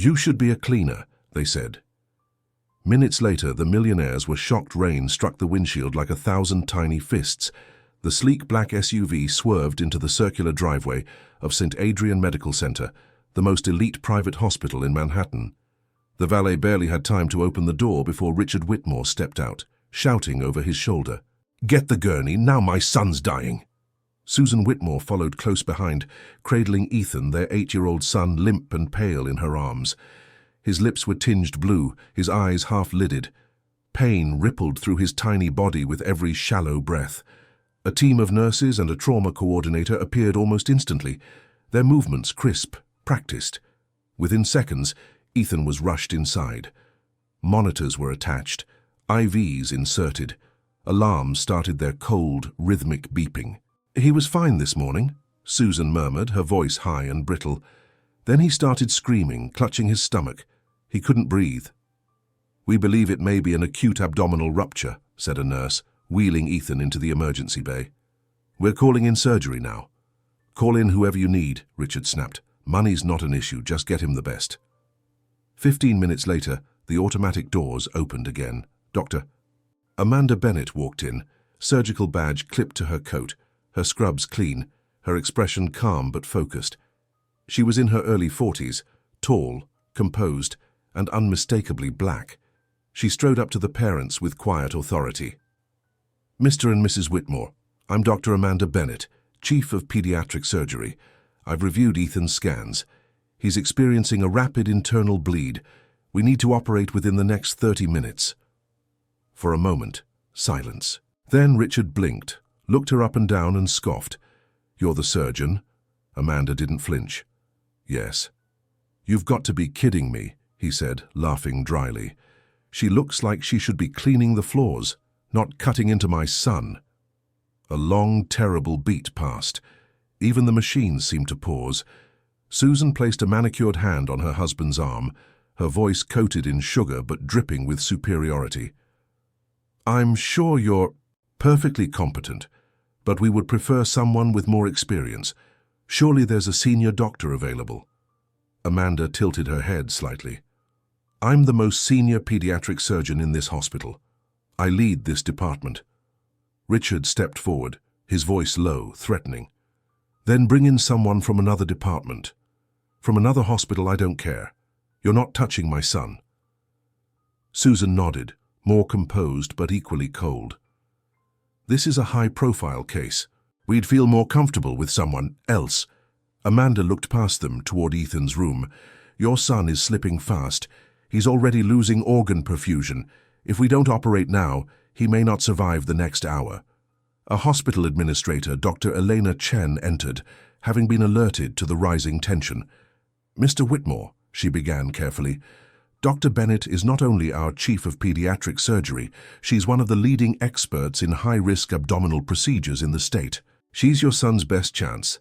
"You should be a cleaner," they said. Minutes later, the Millionaires were shocked. Rain struck the windshield like 1,000 tiny fists. The sleek black SUV swerved into the circular driveway of St. Adrian Medical Center, the most elite private hospital in Manhattan. The valet barely had time to open the door before Richard Whitmore stepped out, shouting over his shoulder, "Get the gurney, now my son's dying." Susan Whitmore followed close behind, cradling Ethan, their 8-year-old son, limp and pale in her arms. His lips were tinged blue, his eyes half-lidded. Pain rippled through his tiny body with every shallow breath. A team of nurses and a trauma coordinator appeared almost instantly, their movements crisp, practiced. Within seconds, Ethan was rushed inside. Monitors were attached, IVs inserted. Alarms started their cold, rhythmic beeping. "He was fine this morning," Susan murmured, her voice high and brittle. Then he started screaming, clutching his stomach. He couldn't breathe. "We believe it may be an acute abdominal rupture," said a nurse, wheeling Ethan into the emergency bay. "We're calling in surgery now." "Call in whoever you need," Richard snapped. "Money's not an issue, just get him the best." 15 minutes later, the automatic doors opened again. "Doctor." Amanda Bennett walked in, surgical badge clipped to her coat, her scrubs clean, her expression calm but focused. She was in her early 40s, tall, composed, and unmistakably black. She strode up to the parents with quiet authority. "Mr. and Mrs. Whitmore, I'm Dr. Amanda Bennett, Chief of Pediatric Surgery. I've reviewed Ethan's scans. He's experiencing a rapid internal bleed. We need to operate within the next 30 minutes. For a moment, silence. Then Richard blinked, looked her up and down and scoffed. "You're the surgeon?" Amanda didn't flinch. "Yes." "You've got to be kidding me," he said, laughing dryly. "She looks like she should be cleaning the floors, not cutting into my son." A long, terrible beat passed. Even the machines seemed to pause. Susan placed a manicured hand on her husband's arm, her voice coated in sugar but dripping with superiority. "I'm sure you're perfectly competent, but we would prefer someone with more experience. Surely there's a senior doctor available." Amanda tilted her head slightly. "I'm the most senior pediatric surgeon in this hospital. I lead this department." Richard stepped forward, his voice low, threatening. "Then bring in someone from another department. From another hospital, I don't care. You're not touching my son." Susan nodded, more composed but equally cold. "This is a high-profile case. We'd feel more comfortable with someone else." Amanda looked past them toward Ethan's room. "Your son is slipping fast. He's already losing organ perfusion. If we don't operate now, he may not survive the next hour." A hospital administrator, Dr. Elena Chen, entered, having been alerted to the rising tension. "Mr. Whitmore," she began carefully, "Dr. Bennett is not only our chief of pediatric surgery, she's one of the leading experts in high-risk abdominal procedures in the state. She's your son's best chance."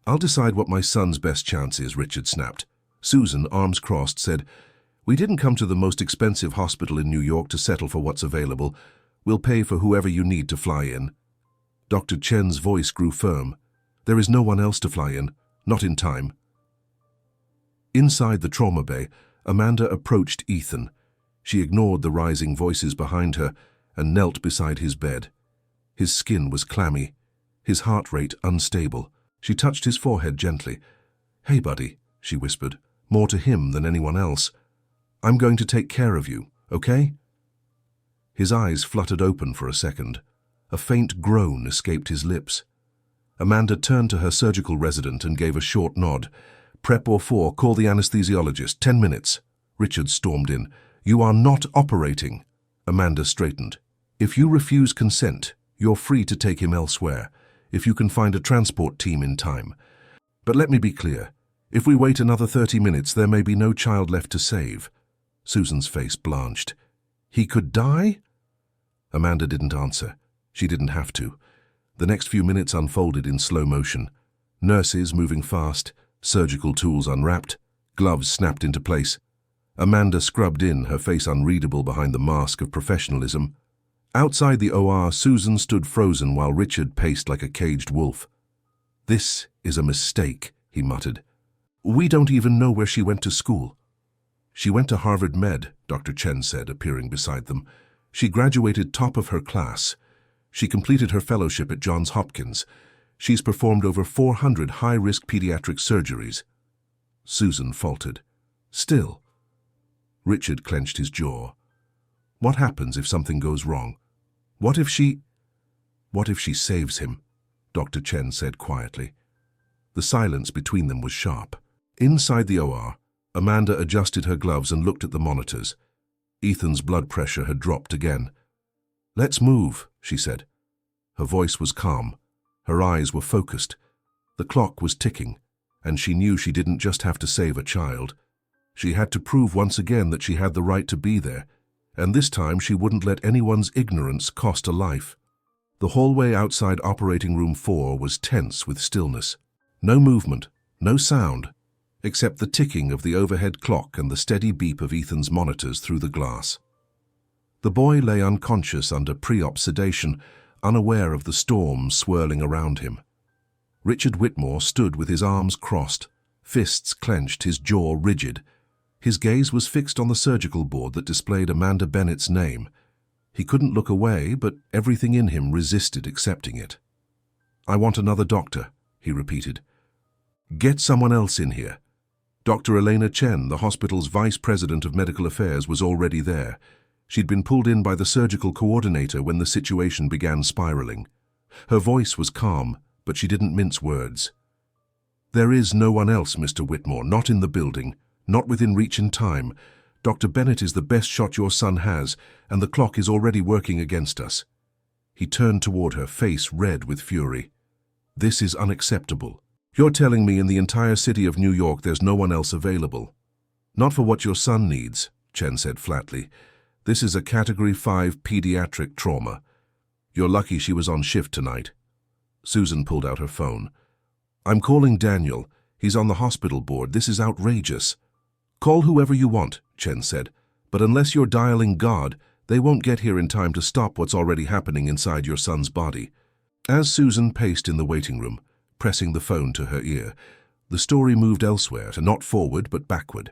"I'll decide what my son's best chance is," Richard snapped. Susan, arms crossed, said, "We didn't come to the most expensive hospital in New York to settle for what's available. We'll pay for whoever you need to fly in." Dr. Chen's voice grew firm. "There is no one else to fly in, not in time." Inside the trauma bay, Amanda approached Ethan. She ignored the rising voices behind her and knelt beside his bed. His skin was clammy, his heart rate unstable. She touched his forehead gently. "Hey, buddy," she whispered, more to him than anyone else. "I'm going to take care of you, okay?" His eyes fluttered open for a second. A faint groan escaped his lips. Amanda turned to her surgical resident and gave a short nod. "Prep or 4, call the anesthesiologist, 10 minutes. Richard stormed in. "You are not operating." Amanda straightened. "If you refuse consent, you're free to take him elsewhere, if you can find a transport team in time. But let me be clear. If we wait another 30 minutes, there may be no child left to save." Susan's face blanched. "He could die?" Amanda didn't answer. She didn't have to. The next few minutes unfolded in slow motion. Nurses moving fast, surgical tools unwrapped, gloves snapped into place. Amanda scrubbed in, her face unreadable behind the mask of professionalism. Outside the OR, Susan stood frozen while Richard paced like a caged wolf. "This is a mistake," he muttered. "We don't even know where she went to school." She went to Harvard Med, Dr. Chen said, appearing beside them. She graduated top of her class. She completed her fellowship at Johns Hopkins. She's performed over 400 high-risk pediatric surgeries. Susan faltered. Still. Richard clenched his jaw. What happens if something goes wrong? What if she saves him? Dr. Chen said quietly. The silence between them was sharp. Inside the OR, Amanda adjusted her gloves and looked at the monitors. Ethan's blood pressure had dropped again. Let's move, she said. Her voice was calm. Her eyes were focused. The clock was ticking, and she knew she didn't just have to save a child. She had to prove once again that she had the right to be there, and this time she wouldn't let anyone's ignorance cost a life. The hallway outside Operating Room 4 was tense with stillness. No movement, no sound, except the ticking of the overhead clock and the steady beep of Ethan's monitors through the glass. The boy lay unconscious under pre-op sedation, unaware of the storm swirling around him. Richard Whitmore stood with his arms crossed, fists clenched, his jaw rigid. His gaze was fixed on the surgical board that displayed Amanda Bennett's name. He couldn't look away, but everything in him resisted accepting it. I want another doctor, he repeated. Get someone else in here. Dr. Elena Chen, the hospital's vice president of medical affairs, was already there. She'd been pulled in by the surgical coordinator when the situation began spiraling. Her voice was calm, but she didn't mince words. There is no one else, Mr. Whitmore, not in the building, not within reach in time. Dr. Bennett is the best shot your son has, and the clock is already working against us. He turned toward her, face red with fury. This is unacceptable. You're telling me in the entire city of New York there's no one else available? Not for what your son needs, Chen said flatly. This is a Category 5 pediatric trauma. You're lucky she was on shift tonight. Susan pulled out her phone. I'm calling Daniel. He's on the hospital board. This is outrageous. Call whoever you want, Chen said, but unless you're dialing God, they won't get here in time to stop what's already happening inside your son's body. As Susan paced in the waiting room, pressing the phone to her ear, the story moved elsewhere, not forward but backward.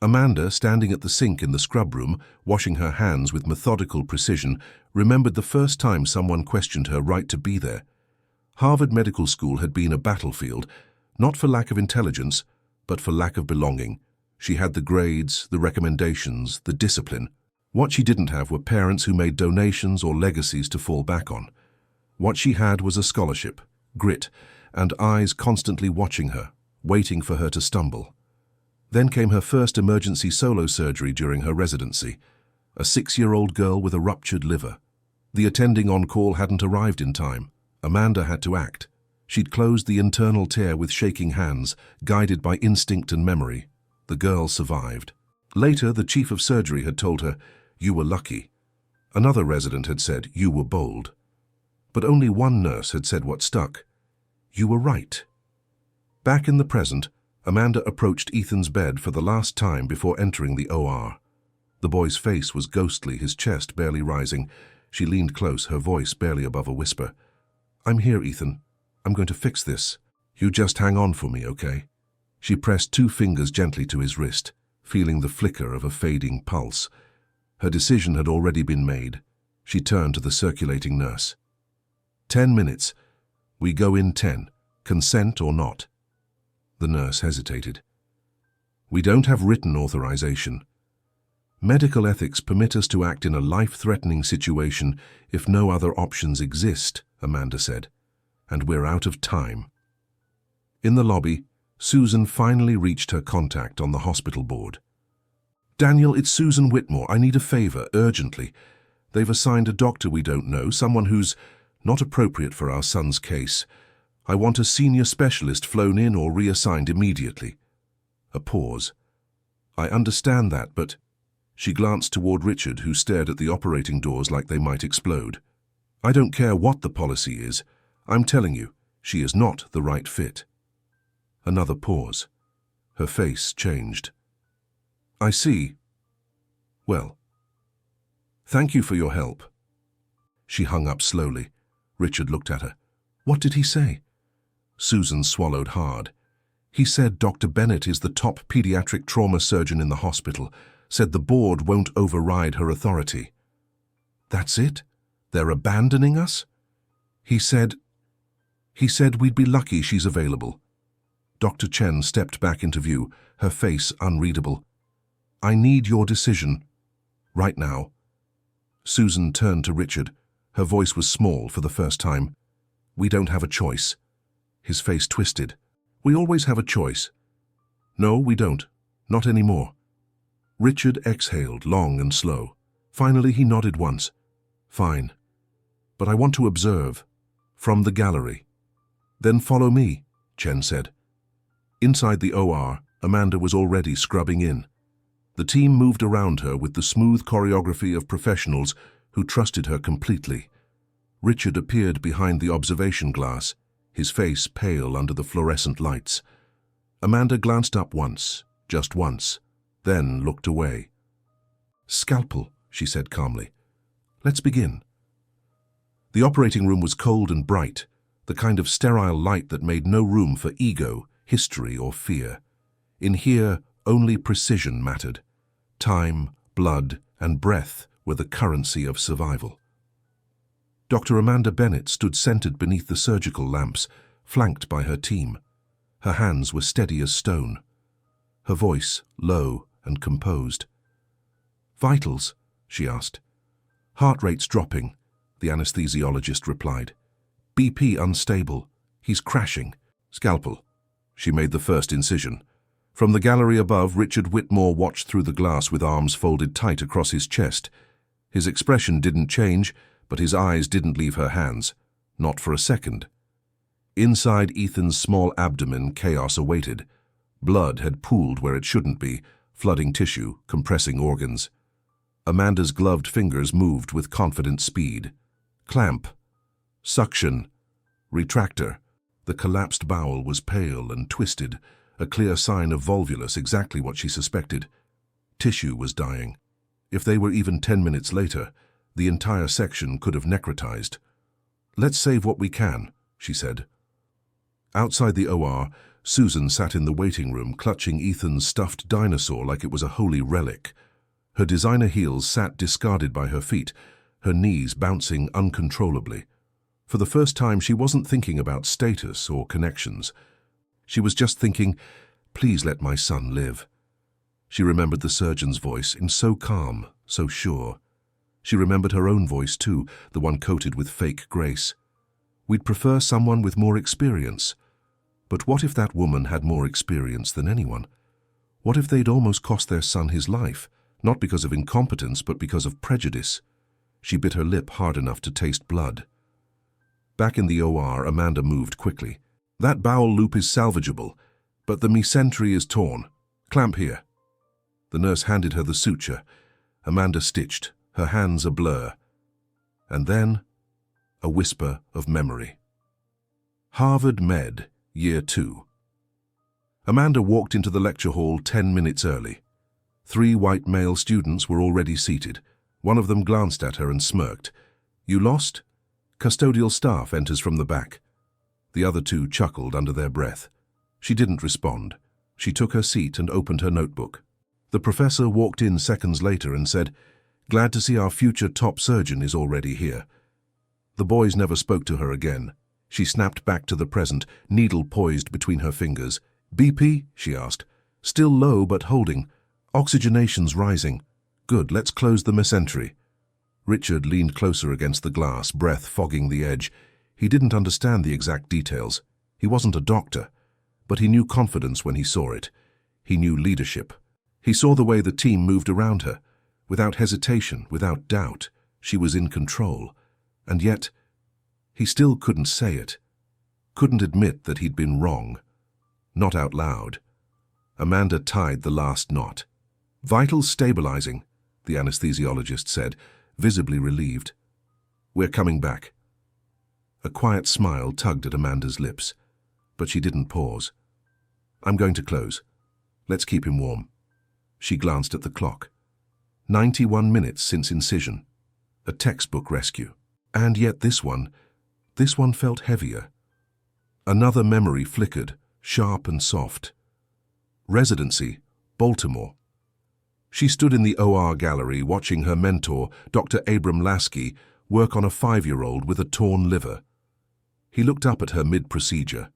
Amanda, standing at the sink in the scrub room, washing her hands with methodical precision, remembered the first time someone questioned her right to be there. Harvard Medical School had been a battlefield, not for lack of intelligence, but for lack of belonging. She had the grades, the recommendations, the discipline. What she didn't have were parents who made donations or legacies to fall back on. What she had was a scholarship, grit, and eyes constantly watching her, waiting for her to stumble. Then came her first emergency solo surgery during her residency, a 6-year-old girl with a ruptured liver. The attending on call hadn't arrived in time. Amanda had to act. She'd closed the internal tear with shaking hands, guided by instinct and memory. The girl survived. Later, the chief of surgery had told her, "You were lucky." Another resident had said, "You were bold." But only one nurse had said what stuck. "You were right." Back in the present, Amanda approached Ethan's bed for the last time before entering the OR. The boy's face was ghostly, his chest barely rising. She leaned close, her voice barely above a whisper. "I'm here, Ethan. I'm going to fix this. You just hang on for me, okay?" She pressed 2 fingers gently to his wrist, feeling the flicker of a fading pulse. Her decision had already been made. She turned to the circulating nurse. 10 minutes. We go in 10. Consent or not?" The nurse hesitated. "We don't have written authorization. Medical ethics permit us to act in a life-threatening situation if no other options exist," Amanda said. "And we're out of time." In the lobby, Susan finally reached her contact on the hospital board. "Daniel, it's Susan Whitmore. I need a favor, urgently. They've assigned a doctor we don't know, someone who's not appropriate for our son's case. I want a senior specialist flown in or reassigned immediately." A pause. "I understand that, but—" She glanced toward Richard, who stared at the operating doors like they might explode. "I don't care what the policy is. I'm telling you, she is not the right fit." Another pause. Her face changed. "I see. Well, thank you for your help." She hung up slowly. Richard looked at her. "What did he say?" Susan swallowed hard. He said Dr. Bennett is the top pediatric trauma surgeon in the hospital, said the board won't override her authority. That's it? They're abandoning us? He said we'd be lucky she's available. Dr. Chen stepped back into view, her face unreadable. I need your decision. Right now. Susan turned to Richard. Her voice was small for the first time. We don't have a choice. His face twisted. We always have a choice. No, we don't. Not anymore. Richard exhaled, long and slow. Finally, he nodded once. Fine. But I want to observe. From the gallery. Then follow me, Chen said. Inside the OR, Amanda was already scrubbing in. The team moved around her with the smooth choreography of professionals who trusted her completely. Richard appeared behind the observation glass, his face pale under the fluorescent lights. Amanda glanced up once, just once, then looked away. Scalpel, she said calmly. Let's begin. The operating room was cold and bright, the kind of sterile light that made no room for ego, history, or fear. In here, only precision mattered. Time, blood, and breath were the currency of survival. Dr. Amanda Bennett stood centered beneath the surgical lamps, flanked by her team. Her hands were steady as stone. Her voice low and composed. Vitals? She asked. Heart rate's dropping, the anesthesiologist replied. BP unstable. He's crashing. Scalpel. She made the first incision. From the gallery above, Richard Whitmore watched through the glass with arms folded tight across his chest. His expression didn't change, but his eyes didn't leave her hands. Not for a second. Inside Ethan's small abdomen, chaos awaited. Blood had pooled where it shouldn't be, flooding tissue, compressing organs. Amanda's gloved fingers moved with confident speed. Clamp. Suction. Retractor. The collapsed bowel was pale and twisted, a clear sign of volvulus, exactly what she suspected. Tissue was dying. If they were even 10 minutes later, the entire section could have necrotized. Let's save what we can, she said. Outside the OR, Susan sat in the waiting room, clutching Ethan's stuffed dinosaur like it was a holy relic. Her designer heels sat discarded by her feet, her knees bouncing uncontrollably. For the first time, she wasn't thinking about status or connections. She was just thinking, please let my son live. She remembered the surgeon's voice, in so calm, so sure. She remembered her own voice too, the one coated with fake grace. We'd prefer someone with more experience. But what if that woman had more experience than anyone? What if they'd almost cost their son his life, not because of incompetence, but because of prejudice? She bit her lip hard enough to taste blood. Back in the OR, Amanda moved quickly. That bowel loop is salvageable, but the mesentery is torn. Clamp here. The nurse handed her the suture. Amanda stitched, her hands a blur. And then, a whisper of memory. Harvard Med, Year 2. Amanda walked into the lecture hall 10 minutes early. 3 white male students were already seated. One of them glanced at her and smirked. You lost? Custodial staff enters from the back. The other 2 chuckled under their breath. She didn't respond. She took her seat and opened her notebook. The professor walked in seconds later and said, Glad to see our future top surgeon is already here. The boys never spoke to her again. She snapped back to the present, needle poised between her fingers. BP? She asked. Still low but holding. Oxygenation's rising. Good, let's close the mesentery. Richard leaned closer against the glass, breath fogging the edge. He didn't understand the exact details. He wasn't a doctor, but he knew confidence when he saw it. He knew leadership. He saw the way the team moved around her. Without hesitation, without doubt, she was in control. And yet, he still couldn't say it. Couldn't admit that he'd been wrong. Not out loud. Amanda tied the last knot. Vitals stabilizing, the anesthesiologist said, visibly relieved. We're coming back. A quiet smile tugged at Amanda's lips, but she didn't pause. I'm going to close. Let's keep him warm. She glanced at the clock. 91 minutes since incision. A textbook rescue. And yet this one felt heavier. Another memory flickered, sharp and soft. Residency, Baltimore. She stood in the OR gallery watching her mentor, Dr. Abram Lasky, work on a 5-year-old with a torn liver. He looked up at her mid-procedure.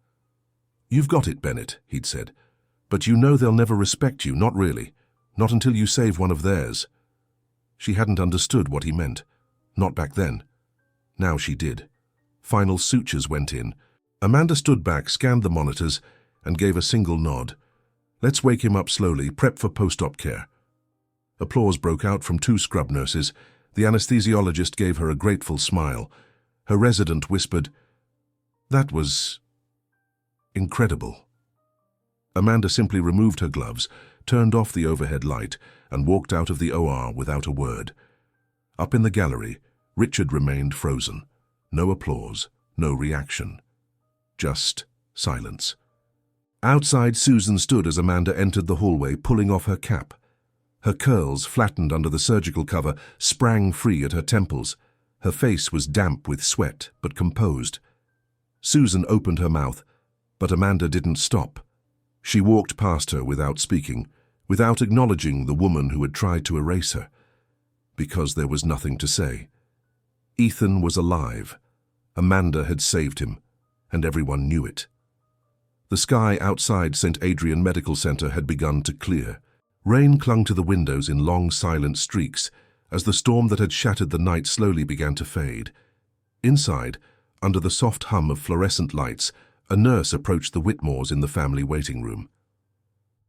"You've got it, Bennett," he'd said. "But you know they'll never respect you, not really. Not until you save one of theirs." She hadn't understood what he meant. Not back then. Now she did. Final sutures went in. Amanda stood back, scanned the monitors, and gave a single nod. "Let's wake him up slowly, prep for post-op care." Applause broke out from 2 scrub nurses. The anesthesiologist gave her a grateful smile. Her resident whispered, "That was incredible." Amanda simply removed her gloves, turned off the overhead light, and walked out of the OR without a word. Up in the gallery, Richard remained frozen. No applause, no reaction. Just silence. Outside, Susan stood as Amanda entered the hallway, pulling off her cap. Her curls, flattened under the surgical cover, sprang free at her temples. Her face was damp with sweat, but composed. Susan opened her mouth, but Amanda didn't stop. She walked past her without speaking, without acknowledging the woman who had tried to erase her. Because there was nothing to say. Ethan was alive. Amanda had saved him, and everyone knew it. The sky outside St. Adrian Medical Center had begun to clear. Rain clung to the windows in long, silent streaks as the storm that had shattered the night slowly began to fade. Inside, under the soft hum of fluorescent lights, a nurse approached the Whitmores in the family waiting room.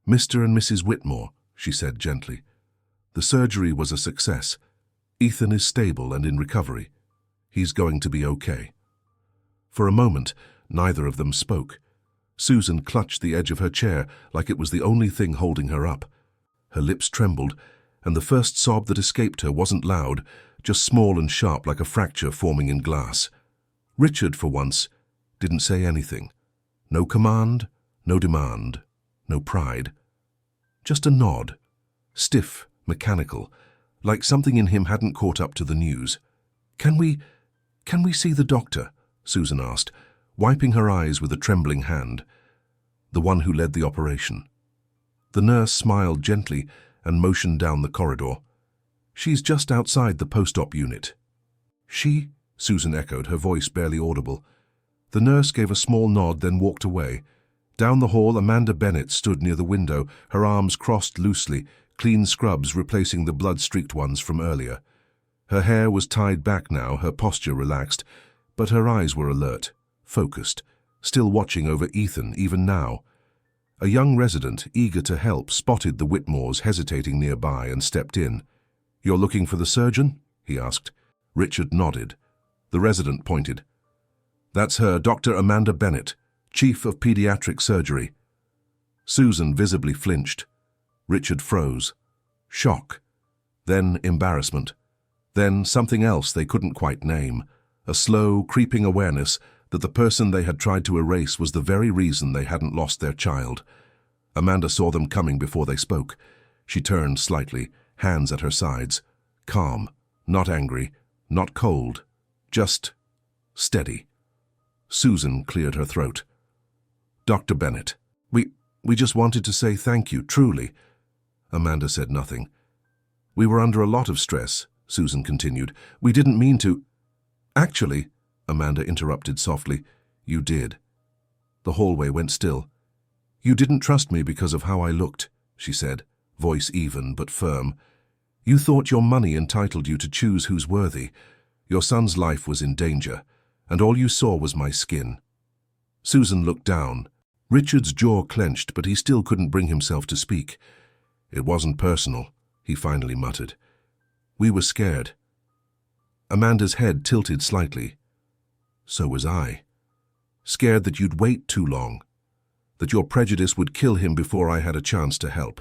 "Mr. and Mrs. Whitmore," she said gently. "The surgery was a success. Ethan is stable and in recovery. He's going to be okay." For a moment, neither of them spoke. Susan clutched the edge of her chair like it was the only thing holding her up. Her lips trembled, and the first sob that escaped her wasn't loud, just small and sharp like a fracture forming in glass. Richard, for once, didn't say anything. No command, no demand, no pride. Just a nod, stiff, mechanical, like something in him hadn't caught up to the news. Can we see the doctor?" Susan asked, wiping her eyes with a trembling hand. "The one who led the operation." The nurse smiled gently and motioned down the corridor. "She's just outside the post-op unit." "She?" Susan echoed, her voice barely audible. The nurse gave a small nod, then walked away. Down the hall, Amanda Bennett stood near the window, her arms crossed loosely, clean scrubs replacing the blood-streaked ones from earlier. Her hair was tied back now, her posture relaxed, but her eyes were alert, focused, still watching over Ethan even now. A young resident, eager to help, spotted the Whitmores hesitating nearby and stepped in. "You're looking for the surgeon?" he asked. Richard nodded. The resident pointed. "That's her, Dr. Amanda Bennett, Chief of Pediatric Surgery." Susan visibly flinched. Richard froze. Shock. Then embarrassment. Then something else they couldn't quite name. A slow, creeping awareness that the person they had tried to erase was the very reason they hadn't lost their child. Amanda saw them coming before they spoke. She turned slightly, hands at her sides. Calm, not angry, not cold, just steady. Susan cleared her throat. "Dr. Bennett, we just wanted to say thank you, truly." Amanda said nothing. "We were under a lot of stress," Susan continued. "We didn't mean to—" "Actually," Amanda interrupted softly, "you did." The hallway went still. "You didn't trust me because of how I looked," she said, voice even but firm. "You thought your money entitled you to choose who's worthy. Your son's life was in danger, and all you saw was my skin." Susan looked down. Richard's jaw clenched, but he still couldn't bring himself to speak. "It wasn't personal," he finally muttered. "We were scared." Amanda's head tilted slightly. "So was I. Scared that you'd wait too long, that your prejudice would kill him before I had a chance to help."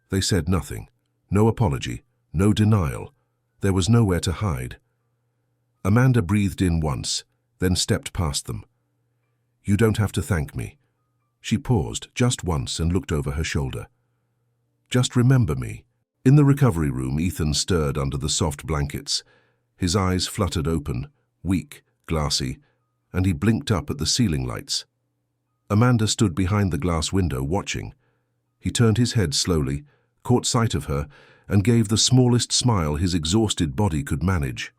They said nothing. No apology, no denial. There was nowhere to hide. Amanda breathed in once, then stepped past them. "You don't have to thank me." She paused just once and looked over her shoulder. "Just remember me." In the recovery room, Ethan stirred under the soft blankets. His eyes fluttered open, weak, glassy, and he blinked up at the ceiling lights. Amanda stood behind the glass window watching. He turned his head slowly, caught sight of her, and gave the smallest smile his exhausted body could manage.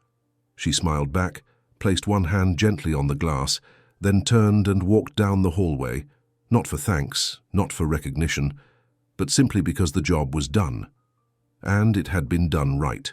She smiled back, placed one hand gently on the glass, then turned and walked down the hallway, not for thanks, not for recognition, but simply because the job was done. And it had been done right.